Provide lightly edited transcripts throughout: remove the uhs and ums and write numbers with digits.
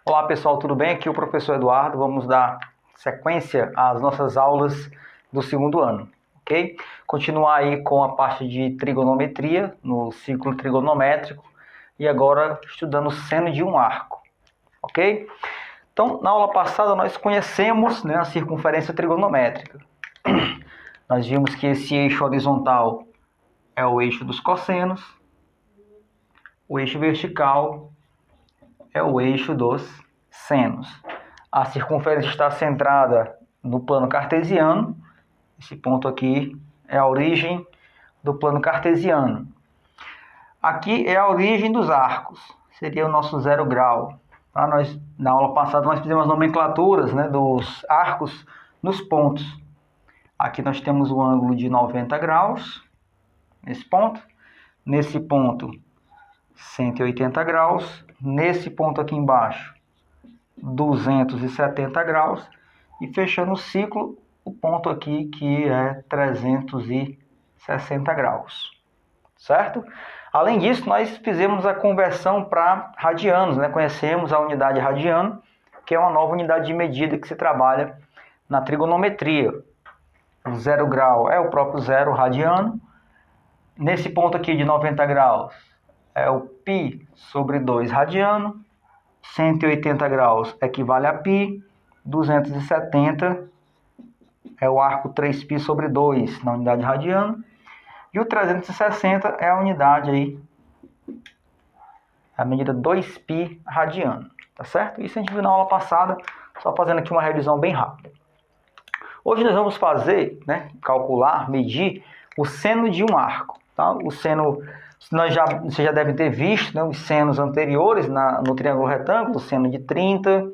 Olá pessoal, tudo bem? Aqui é o professor Eduardo. Vamos dar sequência às nossas aulas do segundo ano, ok? Continuar aí com a parte de trigonometria no ciclo trigonométrico e agora estudando o seno de um arco, ok? Então, na aula passada nós conhecemos, né, a circunferência trigonométrica. Nós vimos que esse eixo horizontal é o eixo dos cossenos, o eixo vertical é o eixo dos senos. A circunferência está centrada no plano cartesiano. Esse ponto aqui é a origem do plano cartesiano. Aqui é a origem dos arcos, seria o nosso 0 grau. Tá? Na aula passada nós fizemos as nomenclaturas, né, dos arcos nos pontos. Aqui nós temos o ângulo de 90 graus, nesse ponto. Nesse ponto, 180 graus. Nesse ponto aqui embaixo, 270 graus. E fechando o ciclo, o ponto aqui que é 360 graus. Certo? Além disso, nós fizemos a conversão para radianos, né? Conhecemos a unidade radiano, que é uma nova unidade de medida que se trabalha na trigonometria. O 0 grau é o próprio 0 radiano. Nesse ponto aqui de 90 graus é o π sobre 2 radiano. 180 graus equivale a π. 270 é o arco 3π sobre 2 na unidade radiano. E o 360 é a unidade aí, a medida 2π radiano, tá certo? Isso a gente viu na aula passada, só fazendo aqui uma revisão bem rápida. Hoje nós vamos fazer, né, calcular, medir o seno de um arco, tá? O seno, você já deve ter visto, né, os senos anteriores no triângulo retângulo, o seno de 30,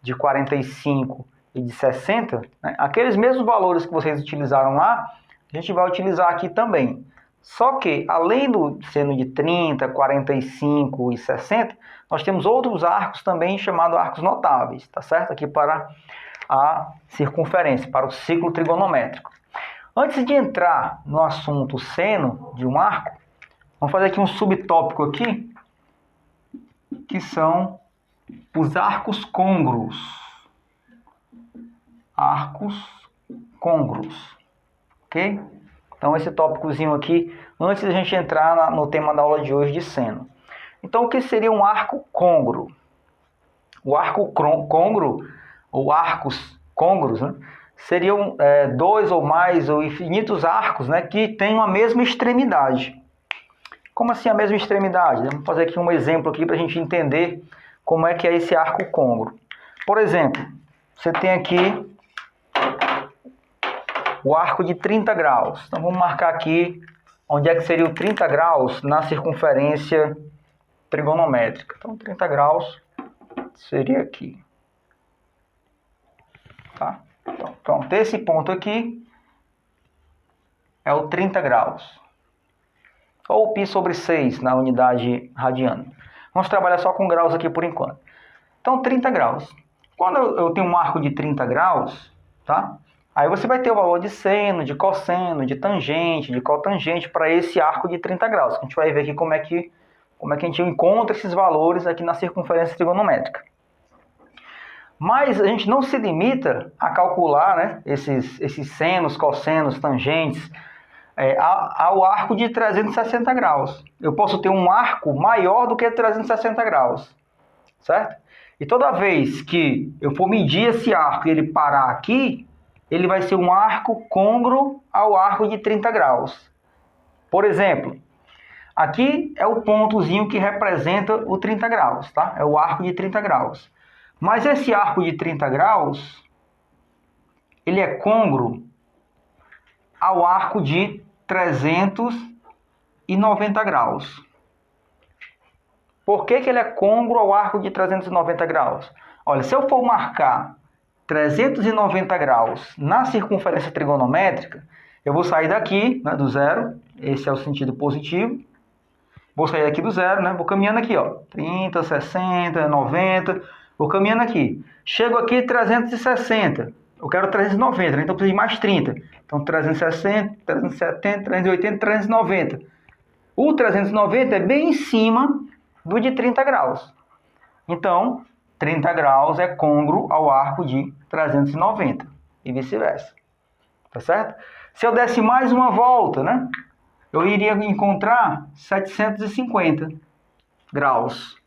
de 45 e de 60, né? Aqueles mesmos valores que vocês utilizaram lá, a gente vai utilizar aqui também. Só que, além do seno de 30, 45 e 60, nós temos outros arcos também chamados arcos notáveis, tá certo? Aqui para a circunferência, para o ciclo trigonométrico. Antes de entrar no assunto seno de um arco, vamos fazer aqui um subtópico aqui, que são os arcos côngruos. Arcos côngruos. Ok? Então, esse tópicozinho aqui, antes da gente entrar no tema da aula de hoje de seno. Então, o que seria um arco côngruo? O arco côngruo, ou arcos côngruos, né, seriam dois ou mais ou infinitos arcos, né, que têm a mesma extremidade. Como assim a mesma extremidade? Vamos fazer aqui um exemplo aqui para a gente entender como é que é esse arco côngruo. Por exemplo, você tem aqui o arco de 30 graus. Então, vamos marcar aqui onde é que seria o 30 graus na circunferência trigonométrica. Então, 30 graus seria aqui. Tá? Então, pronto. Esse ponto aqui é o 30 graus. Ou π sobre 6 na unidade radiana. Vamos trabalhar só com graus aqui por enquanto. Então, 30 graus. Quando eu tenho um arco de 30 graus, tá? Aí você vai ter o valor de seno, de cosseno, de tangente, de cotangente para esse arco de 30 graus. A gente vai ver aqui como é que a gente encontra esses valores aqui na circunferência trigonométrica. Mas a gente não se limita a calcular, né, esses senos, cossenos, tangentes ao arco de 360 graus. Eu posso ter um arco maior do que 360 graus, certo? E toda vez que eu for medir esse arco e ele parar aqui, ele vai ser um arco côngruo ao arco de 30 graus. Por exemplo, aqui é o pontozinho que representa o 30 graus, tá? É o arco de 30 graus. Mas esse arco de 30 graus, ele é côngruo ao arco de 390 graus. Por que ele é côngruo ao arco de 390 graus? Olha, se eu for marcar 390 graus na circunferência trigonométrica, eu vou sair daqui, né, do zero, esse é o sentido positivo, vou sair aqui do zero, né, vou caminhando aqui, ó, 30, 60, 90, vou caminhando aqui, chego aqui 360, eu quero 390, né, então eu preciso de mais 30, então 360, 370, 380, 390, o 390 é bem em cima do de 30 graus, então 30 graus é côngruo ao arco de 390 e vice-versa. Tá certo? Se eu desse mais uma volta, né? Eu iria encontrar 750 graus,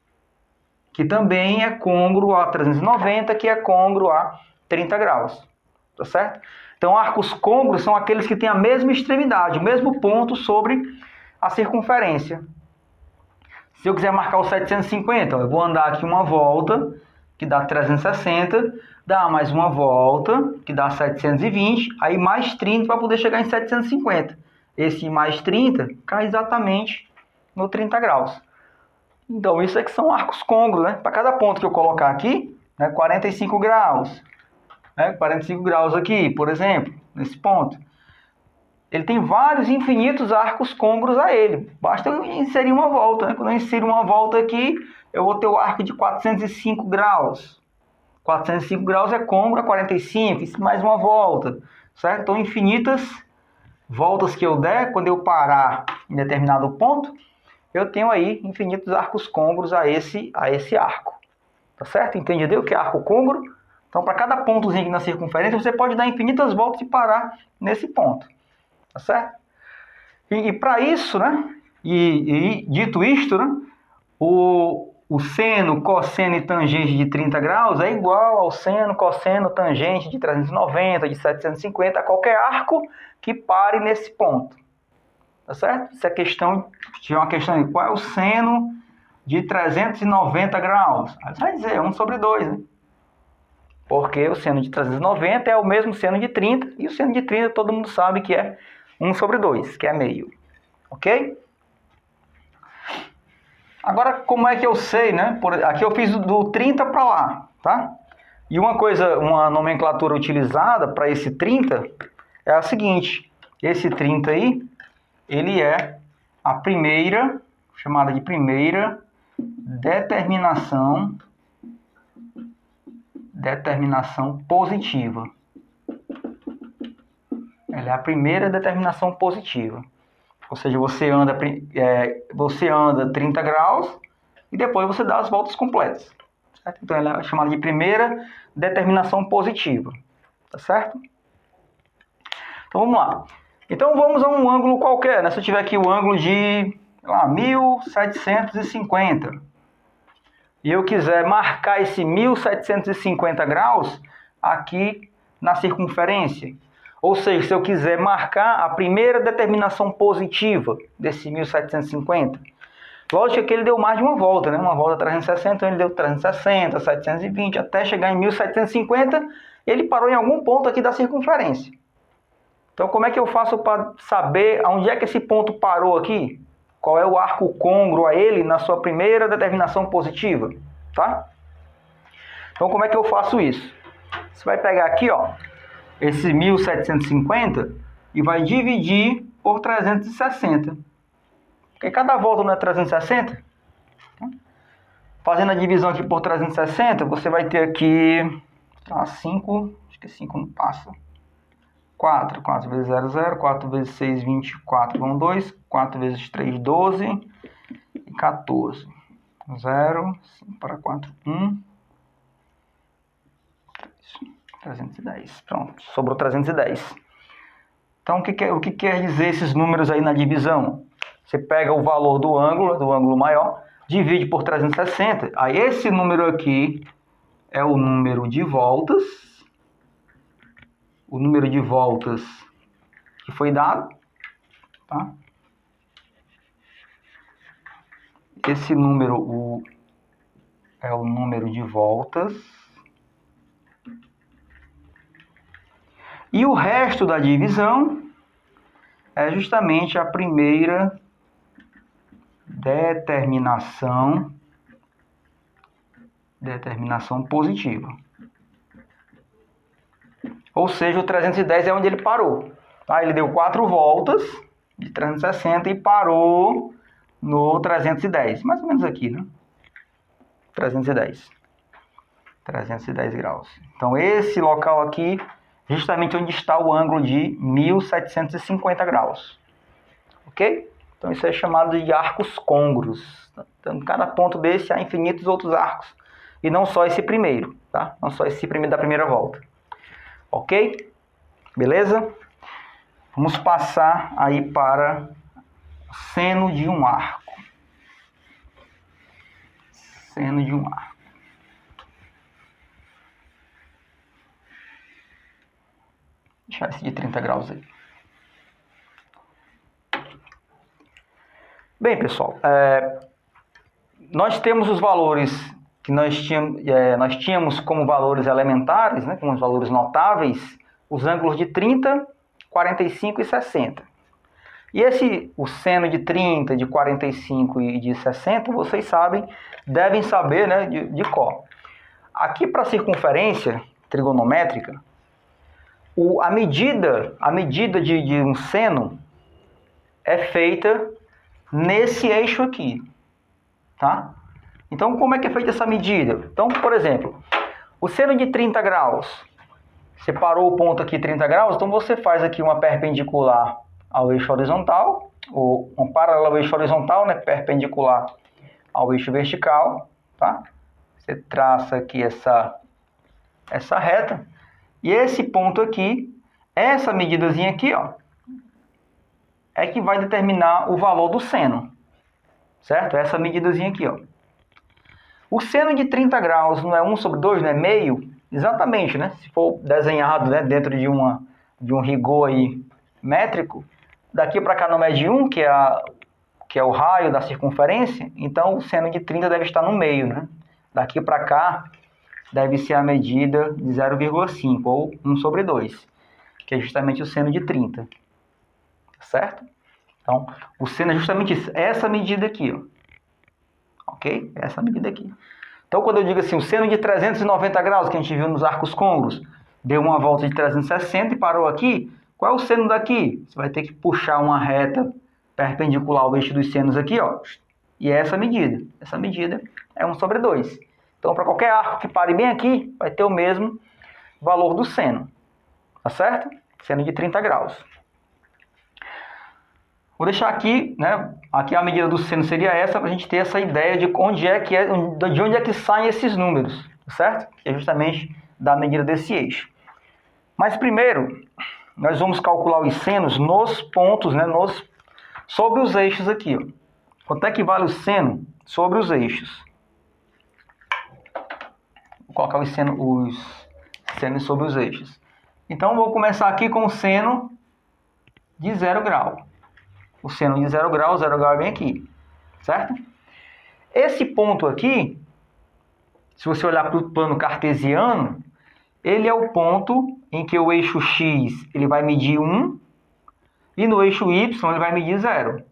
que também é côngruo a 390, que é côngruo a 30 graus. Tá certo? Então, arcos côngruos são aqueles que têm a mesma extremidade, o mesmo ponto sobre a circunferência. Se eu quiser marcar o 750, eu vou andar aqui uma volta, que dá 360, dá mais uma volta, que dá 720, aí mais 30 para poder chegar em 750. Esse mais 30 cai exatamente no 30 graus. Então, isso é que são arcos côngruos, né? Para cada ponto que eu colocar aqui, né, 45 graus, né, 45 graus aqui, por exemplo, nesse ponto. Ele tem vários infinitos arcos côngruos a ele. Basta eu inserir uma volta, né? Quando eu insiro uma volta aqui, eu vou ter o arco de 405 graus. 405 graus é côngruo a 45, isso mais uma volta, certo? Então, infinitas voltas que eu der, quando eu parar em determinado ponto, eu tenho aí infinitos arcos côngruos a esse arco. Tá certo? Entendeu o que é arco côngruo? Então, para cada pontozinho aqui na circunferência, você pode dar infinitas voltas e parar nesse ponto. Tá certo? E para isso, né? E dito isto, né? O seno, cosseno e tangente de 30 graus é igual ao seno, cosseno, tangente de 390, de 750, a qualquer arco que pare nesse ponto. Tá certo? Se a questão tiver uma questão de qual é o seno de 390 graus, aí você vai dizer 1 sobre 2, né? Porque o seno de 390 é o mesmo seno de 30, e o seno de 30 todo mundo sabe que é 1 sobre 2, que é meio. Ok? Agora, como é que eu sei, né? Aqui eu fiz do 30 para lá, tá? E uma nomenclatura utilizada para esse 30 é a seguinte. Esse 30 aí, ele é a primeira, chamada de primeira determinação positiva. Ela é a primeira determinação positiva. Ou seja, você anda 30 graus e depois você dá as voltas completas. Certo? Então, ela é chamada de primeira determinação positiva. Tá certo? Então, vamos lá. Então, vamos a um ângulo qualquer, né? Se eu tiver aqui o ângulo de 1750 e eu quiser marcar esse 1750 graus aqui na circunferência, ou seja, se eu quiser marcar a primeira determinação positiva desse 1750, lógico que ele deu mais de uma volta, né? Uma volta 360, então ele deu 360, 720, até chegar em 1750, ele parou em algum ponto aqui da circunferência. Então, como é que eu faço para saber onde é que esse ponto parou aqui? Qual é o arco côngruo a ele na sua primeira determinação positiva, tá? Então, como é que eu faço isso? Você vai pegar aqui, ó, esse 1750 e vai dividir por 360. Porque cada volta não é 360? Fazendo a divisão aqui por 360, você vai ter aqui 5, acho que 5 não passa. 4 vezes 0, 0, 4 vezes 6, 24, vão 2, 4 vezes 3, 12 e 14. 0, 5 para 4, 1. 310. Pronto, sobrou 310. Então, o que quer dizer esses números aí na divisão? Você pega o valor do ângulo maior, divide por 360. Aí esse número aqui é o número de voltas. O número de voltas que foi dado. Tá? Esse número é o número de voltas. E o resto da divisão é justamente a primeira determinação positiva. Ou seja, o 310 é onde ele parou. Tá? Ele deu 4 voltas de 360 e parou no 310. Mais ou menos aqui, né? 310 graus. Então, esse local aqui, justamente onde está o ângulo de 1750 graus. Ok? Então, isso é chamado de arcos côngruos. Então, em cada ponto desse, há infinitos outros arcos e não só esse primeiro, tá? Não só esse primeiro da primeira volta. Ok? Beleza? Vamos passar aí para seno de um arco. Seno de um arco. Vou deixar esse de 30 graus aí. Bem, pessoal, nós temos os valores que nós tínhamos como valores elementares, né, como os valores notáveis, os ângulos de 30, 45 e 60. E o seno de 30, de 45 e de 60, vocês sabem, devem saber, né, de cor. Aqui para a circunferência trigonométrica, a medida de um seno é feita nesse eixo aqui, tá? Então, como é que é feita essa medida? Então, por exemplo, o seno de 30 graus, você parou o ponto aqui 30 graus, então você faz aqui uma perpendicular ao eixo horizontal, ou um paralelo ao eixo horizontal, né, perpendicular ao eixo vertical, tá? Você traça aqui essa reta, e esse ponto aqui, essa medidazinha aqui, ó, é que vai determinar o valor do seno, certo? Essa medidazinha aqui, ó. O seno de 30 graus não é 1 sobre 2, não é meio? Exatamente, né? Se for desenhado, né, dentro de um rigor aí métrico, daqui para cá não mede 1, que é o raio da circunferência, então o seno de 30 deve estar no meio, né? Daqui para cá deve ser a medida de 0,5, ou 1 sobre 2, que é justamente o seno de 30. Certo? Então, o seno é justamente isso, essa medida aqui, ó. Ok? Essa medida aqui. Então, quando eu digo assim, o seno de 390 graus, que a gente viu nos arcos côncavos, deu uma volta de 360 e parou aqui, qual é o seno daqui? Você vai ter que puxar uma reta perpendicular ao eixo dos senos aqui, ó. E é essa medida. Essa medida é 1 sobre 2. Então, para qualquer arco que pare bem aqui, vai ter o mesmo valor do seno. Tá certo? Seno de 30 graus. Vou deixar aqui, né? Aqui a medida do seno seria essa, para a gente ter essa ideia de onde é que saem esses números, certo? Que é justamente da medida desse eixo. Mas primeiro, nós vamos calcular os senos nos pontos, né? Sobre os eixos aqui, ó. Quanto é que vale o seno sobre os eixos? Vou colocar os senos sobre os eixos. Então, vou começar aqui com o seno de 0 grau. O seno de 0 grau é bem aqui, certo? Esse ponto aqui, se você olhar para o plano cartesiano, ele é o ponto em que o eixo x ele vai medir 1 e no eixo y ele vai medir 0.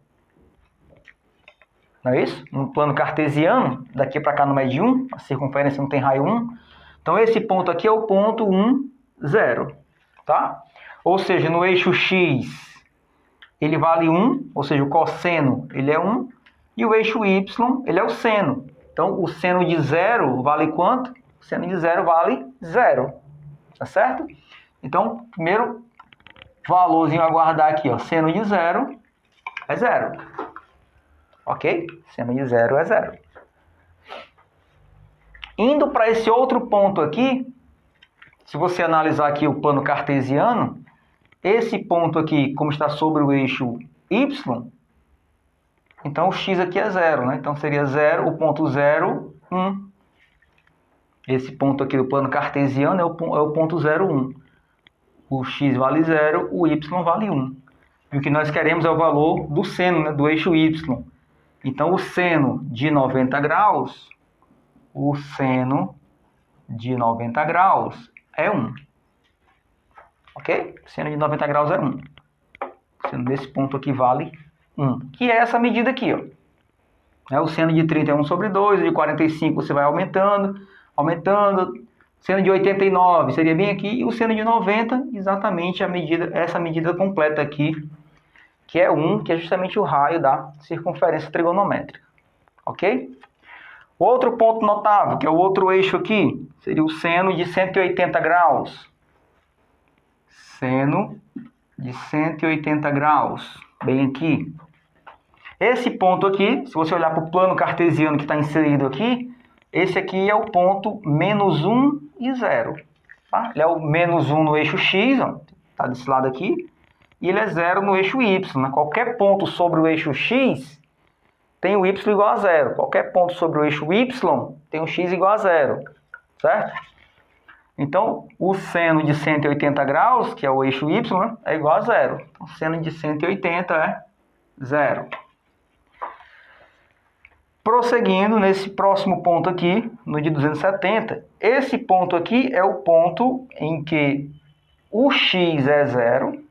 Não é isso? No plano cartesiano, daqui para cá não mede 1, a circunferência não tem raio 1. Então, esse ponto aqui é o ponto 1, 0. Tá? Ou seja, no eixo x ele vale 1, ou seja, o cosseno ele é 1, e o eixo y ele é o seno. Então, o seno de 0 vale quanto? O seno de 0 vale 0. Tá certo? Então, primeiro valorzinho a guardar aqui, ó, seno de 0 é 0. Ok? Seno de 0 é 0. Indo para esse outro ponto aqui, se você analisar aqui o plano cartesiano, esse ponto aqui, como está sobre o eixo y, então o x aqui é 0, né? Então seria 0, o ponto 0, 1. Esse ponto aqui do plano cartesiano é o ponto 0, 1. O x vale 0, o y vale 1. E o que nós queremos é o valor do seno, né? Do eixo y. Então o seno de 90 graus, é 1. Ok? O seno de 90 graus é 1. O seno desse ponto aqui vale 1. Que é essa medida aqui, ó. O seno de 30 é 1 sobre 2, o de 45 você vai aumentando. Seno de 89 seria bem aqui, e o seno de 90, exatamente essa medida completa aqui, que é 1, que é justamente o raio da circunferência trigonométrica. Ok? O outro ponto notável, que é o outro eixo aqui, seria o seno de 180 graus. Seno de 180 graus, bem aqui. Esse ponto aqui, se você olhar para o plano cartesiano que está inserido aqui, esse aqui é o ponto menos 1 e 0. Tá? Ele é o menos 1 no eixo x, está desse lado aqui, e ele é 0 no eixo y. Né? Qualquer ponto sobre o eixo x tem o y igual a 0. Qualquer ponto sobre o eixo y tem o x igual a 0. Certo? Então, o seno de 180 graus, que é o eixo y, né, é igual a 0. Então, seno de 180 é 0. Prosseguindo nesse próximo ponto aqui, no de 270, esse ponto aqui é o ponto em que o x é 0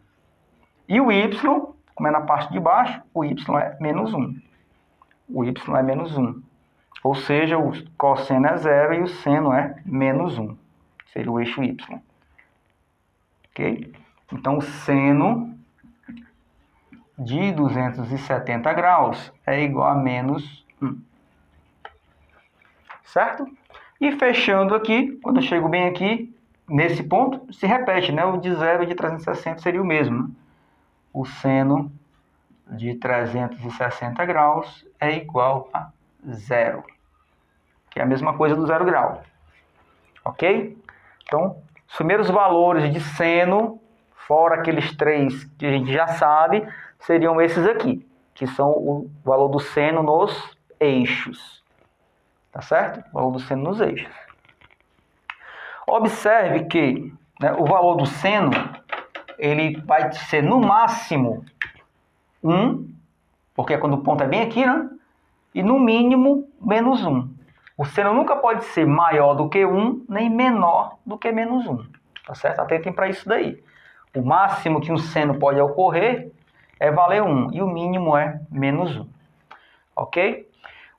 e o y, como é na parte de baixo, o y é menos 1. O y é menos 1. Ou seja, o cosseno é 0 e o seno é menos 1. Seria o eixo y. Ok? Então, o seno de 270 graus é igual a menos 1. Certo? E fechando aqui, quando eu chego bem aqui, nesse ponto, se repete, né? O de 0 e de 360 seria o mesmo. Né? O seno de 360 graus é igual a 0. Que é a mesma coisa do 0 grau. Ok? Então, os primeiros valores de seno, fora aqueles 3 que a gente já sabe, seriam esses aqui, que são o valor do seno nos eixos. Tá certo? O valor do seno nos eixos. Observe que, né, o valor do seno, ele vai ser no máximo 1, porque é quando o ponto é bem aqui, né? E no mínimo menos 1. O seno nunca pode ser maior do que 1, nem menor do que menos 1. Tá certo? Atentem para isso daí. O máximo que um seno pode ocorrer é valer 1, e o mínimo é menos 1. Ok?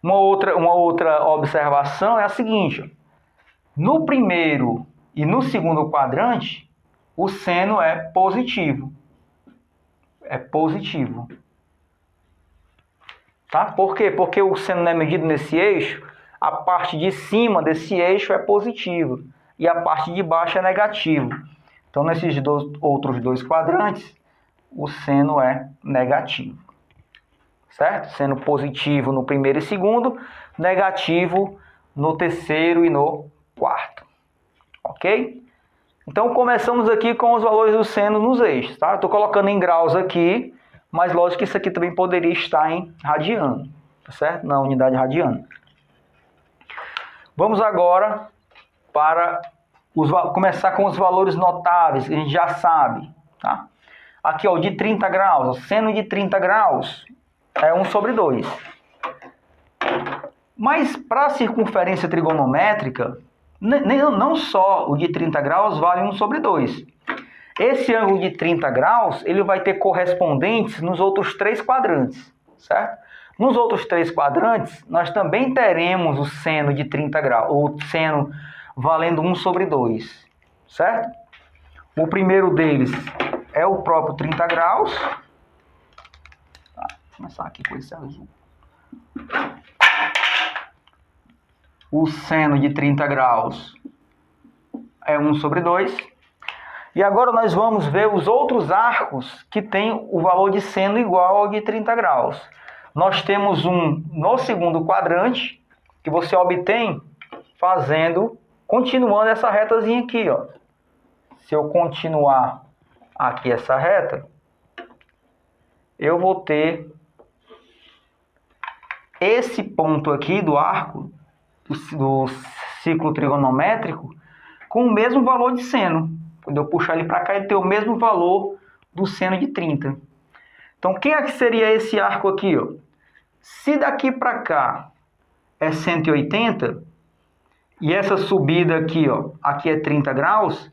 Uma outra observação é a seguinte. No primeiro e no segundo quadrante, o seno é positivo. É positivo. Tá? Por quê? Porque o seno não é medido nesse eixo. A parte de cima desse eixo é positivo e a parte de baixo é negativo. Então, nesses outros dois quadrantes, o seno é negativo. Certo? Seno positivo no primeiro e segundo, negativo no terceiro e no quarto. Ok? Então, começamos aqui com os valores do seno nos eixos. Tá? Estou colocando em graus aqui, mas lógico que isso aqui também poderia estar em radiano. Tá certo? Na unidade radiana. Vamos agora para começar com os valores notáveis, que a gente já sabe. Tá? Aqui, ó, o de 30 graus. O seno de 30 graus é 1 sobre 2. Mas para a circunferência trigonométrica, não só o de 30 graus vale 1 sobre 2. Esse ângulo de 30 graus ele vai ter correspondentes nos outros 3 quadrantes. Certo? Nos outros 3 quadrantes, nós também teremos o seno de 30 graus, o seno valendo 1 sobre 2, certo? O primeiro deles é o próprio 30 graus. Tá, vou começar aqui com esse azul. O seno de 30 graus é 1 sobre 2. E agora nós vamos ver os outros arcos que têm o valor de seno igual ao de 30 graus. Nós temos um no segundo quadrante, que você obtém continuando essa retazinha aqui, ó. Se eu continuar aqui essa reta, eu vou ter esse ponto aqui do arco, do ciclo trigonométrico, com o mesmo valor de seno. Quando eu puxar ele para cá, ele tem o mesmo valor do seno de 30. Então, quem é que seria esse arco aqui, ó? Se daqui para cá é 180, e essa subida aqui, ó, aqui é 30 graus,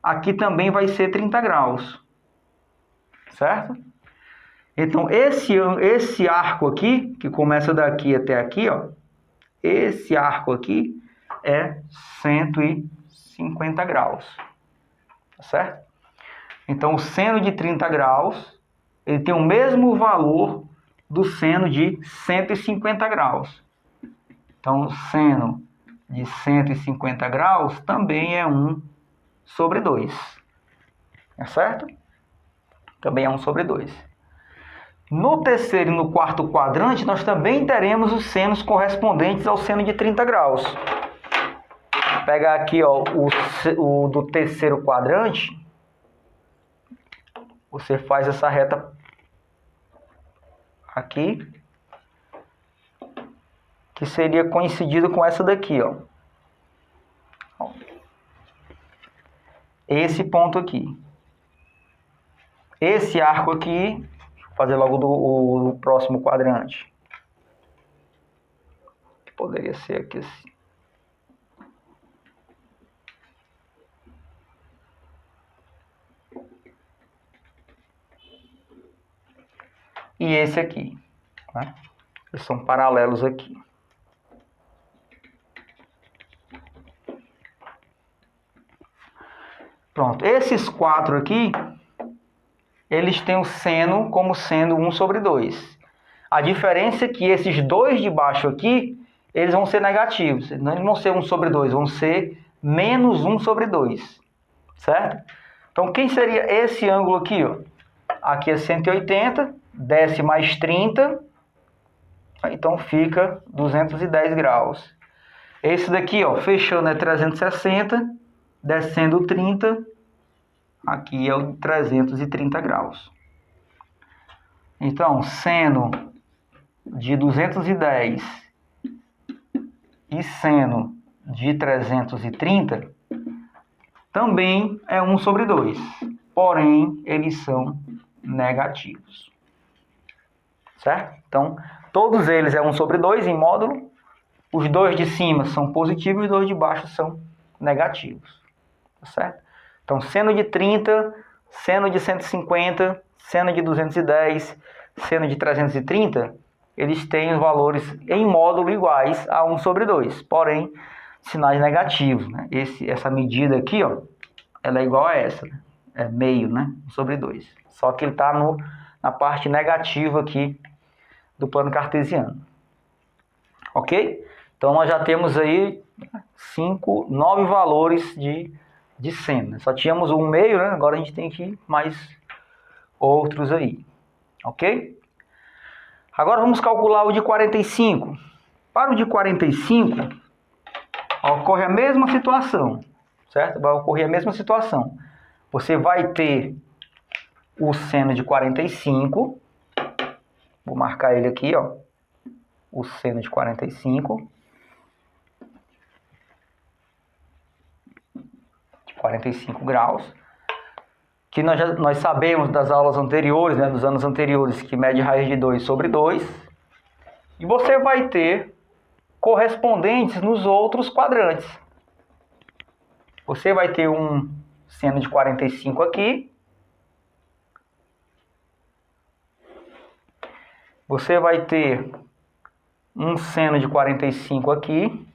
aqui também vai ser 30 graus. Certo? Então, esse arco aqui, que começa daqui até aqui, ó, esse arco aqui é 150 graus. Tá certo? Então, o seno de 30 graus, ele tem o mesmo valor do seno de 150 graus. Então, o seno de 150 graus também é 1 sobre 2. É certo? Também é 1 sobre 2. No terceiro e no quarto quadrante, nós também teremos os senos correspondentes ao seno de 30 graus. Vou pegar aqui ó, o do terceiro quadrante. Você faz essa reta aqui, que seria coincidida com essa daqui, ó. Esse ponto aqui. Esse arco aqui, vou fazer logo do próximo quadrante. Poderia ser aqui assim. E esse aqui, né? Eles são paralelos aqui. Pronto, esses quatro aqui, eles têm o seno como sendo 1 sobre 2. A diferença é que esses dois de baixo aqui, eles vão ser negativos. Não, eles vão ser 1 sobre 2, vão ser menos 1 sobre 2. Certo? Então, quem seria esse ângulo aqui? Ó? Aqui é 180, desce mais 30, então fica 210 graus. Esse daqui, ó, fechando é 360, descendo 30, aqui é o 330 graus. Então, seno de 210 e seno de 330 também é 1 sobre 2, porém, eles são negativos. Certo? Então, todos eles é 1 sobre 2 em módulo. Os dois de cima são positivos e os dois de baixo são negativos. Tá certo? Então, seno de 30, seno de 150, seno de 210, seno de 330, eles têm os valores em módulo iguais a 1 sobre 2, porém, sinais negativos. Né? Essa medida aqui, ó, ela é igual a essa, né? É meio, né? 1 sobre 2. Só que ele está na parte negativa aqui do plano cartesiano. Ok? Então, nós já temos aí 9 valores de seno. Só tínhamos um meio, né? Agora a gente tem aqui mais outros aí. Ok? Agora vamos calcular o de 45. Para o de 45, ocorre a mesma situação. Certo? Vai ocorrer a mesma situação. Você vai ter o seno de 45. Vou marcar ele aqui, ó. O seno de 45. 45 graus. Que nós sabemos das aulas anteriores, né, dos anos anteriores, que mede raiz de 2 sobre 2. E você vai ter correspondentes nos outros quadrantes. Você vai ter um seno de 45 aqui. Você vai ter um seno de 45 aqui.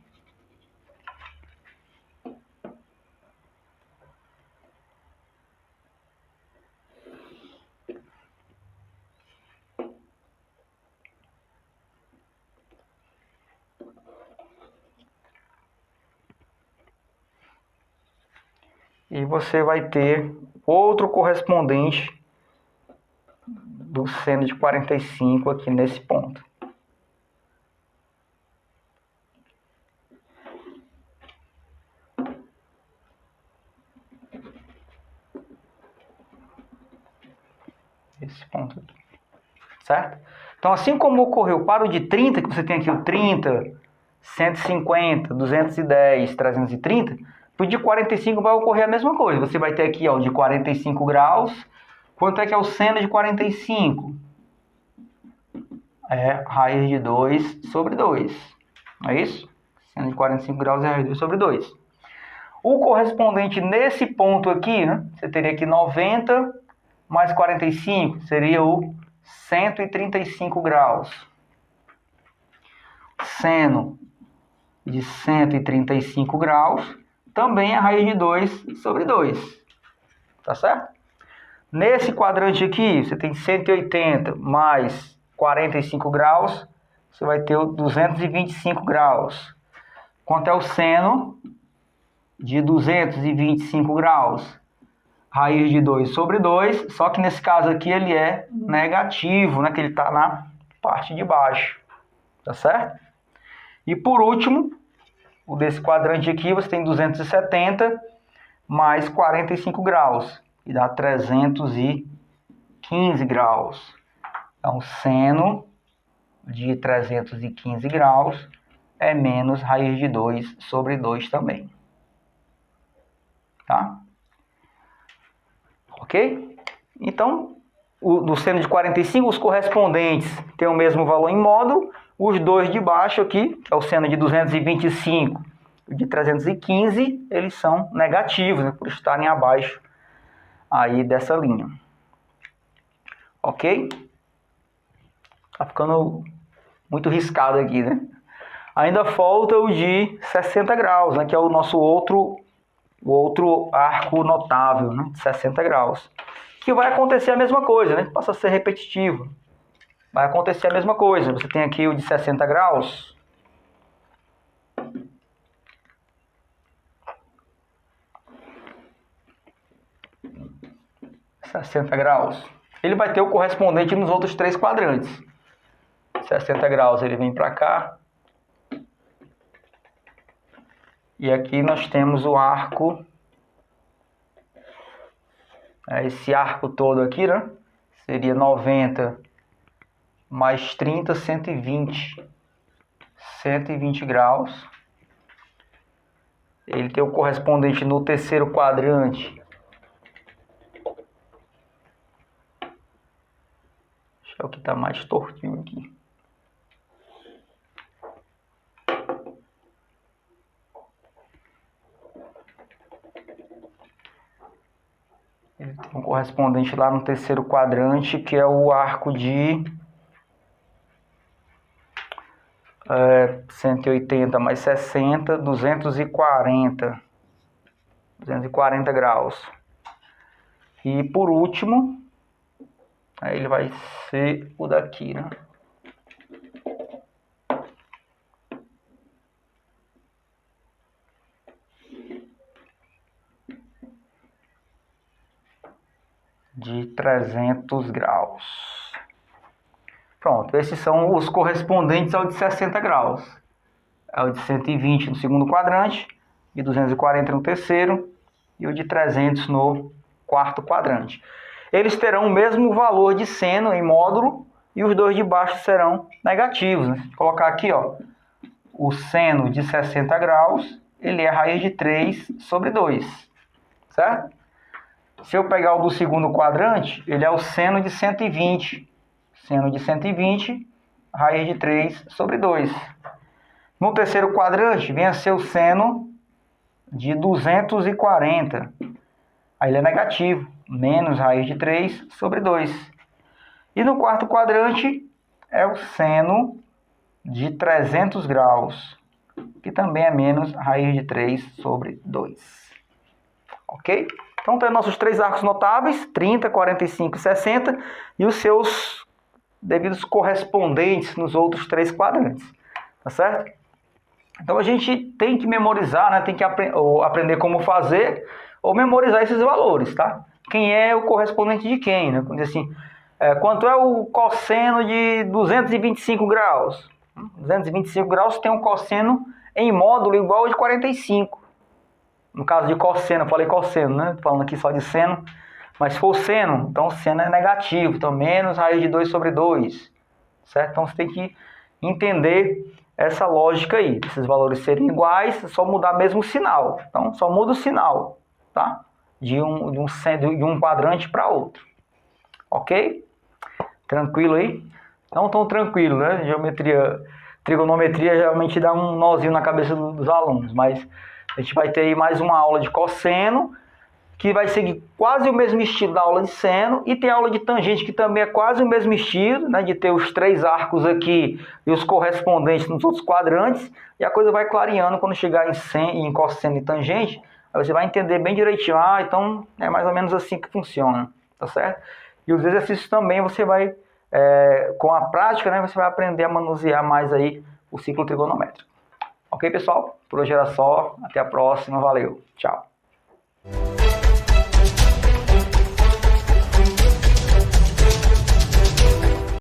E você vai ter outro correspondente do seno de 45 aqui nesse ponto. Esse ponto aqui. Certo? Então, assim como ocorreu para o de 30, que você tem aqui o 30, 150, 210, 330, para o de 45 vai ocorrer a mesma coisa. Você vai ter aqui ó, o de 45 graus. Quanto é que é o seno de 45? É raiz de 2 sobre 2. Não é isso? Seno de 45 graus é raiz de 2 sobre 2. O correspondente nesse ponto aqui, né, você teria aqui 90 mais 45, seria o 135 graus. Seno de 135 graus também é raiz de 2 sobre 2. Tá certo? Nesse quadrante aqui, você tem 180 mais 45 graus, você vai ter o 225 graus. Quanto é o seno de 225 graus? raiz de 2 sobre 2, só que nesse caso aqui ele é negativo, né? Que ele está na parte de baixo, tá certo? E por último, o desse quadrante aqui, você tem 270 mais 45 graus, que dá 315 graus. Então, seno de 315 graus é menos raiz de 2 sobre 2 também. Tá? Ok? Então, do seno de 45, os correspondentes têm o mesmo valor em módulo. Os dois de baixo aqui, que é o seno de 225 e de 315, eles são negativos, né, por estarem abaixo aí dessa linha. Ok? Tá ficando muito riscado aqui, né? Ainda falta o de 60 graus, né, que é o nosso outro arco notável, né, de 60 graus. Que vai acontecer a mesma coisa, né? Passa a ser repetitivo. Vai acontecer a mesma coisa. Você tem aqui o de 60 graus. Ele vai ter o correspondente nos outros três quadrantes. 60 graus ele vem para cá. E aqui nós temos o arco. Esse arco todo aqui, né? Seria 90 mais 30, 120. 120 graus. Ele tem o correspondente no terceiro quadrante. Deixa eu ver o que está mais tortinho aqui. Ele tem um correspondente lá no terceiro quadrante, que é o arco de 180 mais 60, 240 graus. E por último, aí ele vai ser o daqui, né? De 300 graus. Pronto, esses são os correspondentes ao de 60 graus. É o de 120 no segundo quadrante, de 240 no terceiro e o de 300 no quarto quadrante. Eles terão o mesmo valor de seno em módulo e os dois de baixo serão negativos, né? Vou colocar aqui, ó, o seno de 60 graus, ele é raiz de 3 sobre 2, certo? Se eu pegar o do segundo quadrante, ele é o seno de 120. Seno de 120, raiz de 3 sobre 2. No terceiro quadrante, vem a ser o seno de 240. Aí ele é negativo, menos raiz de 3 sobre 2. E no quarto quadrante, é o seno de 300 graus, que também é menos raiz de 3 sobre 2. Ok? Então, tem nossos três arcos notáveis, 30, 45 e 60, e os seus devidos correspondentes nos outros três quadrantes, tá certo? Então, a gente tem que memorizar, né? Tem que aprender como fazer ou memorizar esses valores, tá? Quem é o correspondente de quem, né? Quando diz assim, quanto é o cosseno de 225 graus? 225 graus tem um cosseno em módulo igual ao de 45. No caso de cosseno, eu falei cosseno, né? Tô falando aqui só de seno. Mas se for seno, então seno é negativo. Então, menos raiz de 2 sobre 2. Certo? Então, você tem que entender essa lógica aí. Esses valores serem iguais, é só mudar mesmo o sinal. Então, só muda o sinal, tá? De um quadrante para outro. Ok? Tranquilo aí? Não tão tranquilo, né? Trigonometria geralmente dá um nozinho na cabeça dos alunos, mas a gente vai ter aí mais uma aula de cosseno, que vai seguir quase o mesmo estilo da aula de seno, e tem a aula de tangente, que também é quase o mesmo estilo, né, de ter os três arcos aqui e os correspondentes nos outros quadrantes, e a coisa vai clareando quando chegar em cosseno e tangente, aí você vai entender bem direitinho, então é mais ou menos assim que funciona, tá certo? E os exercícios também você vai, com a prática, né, você vai aprender a manusear mais aí o ciclo trigonométrico. Ok, pessoal? Por hoje era só. Até a próxima. Valeu. Tchau.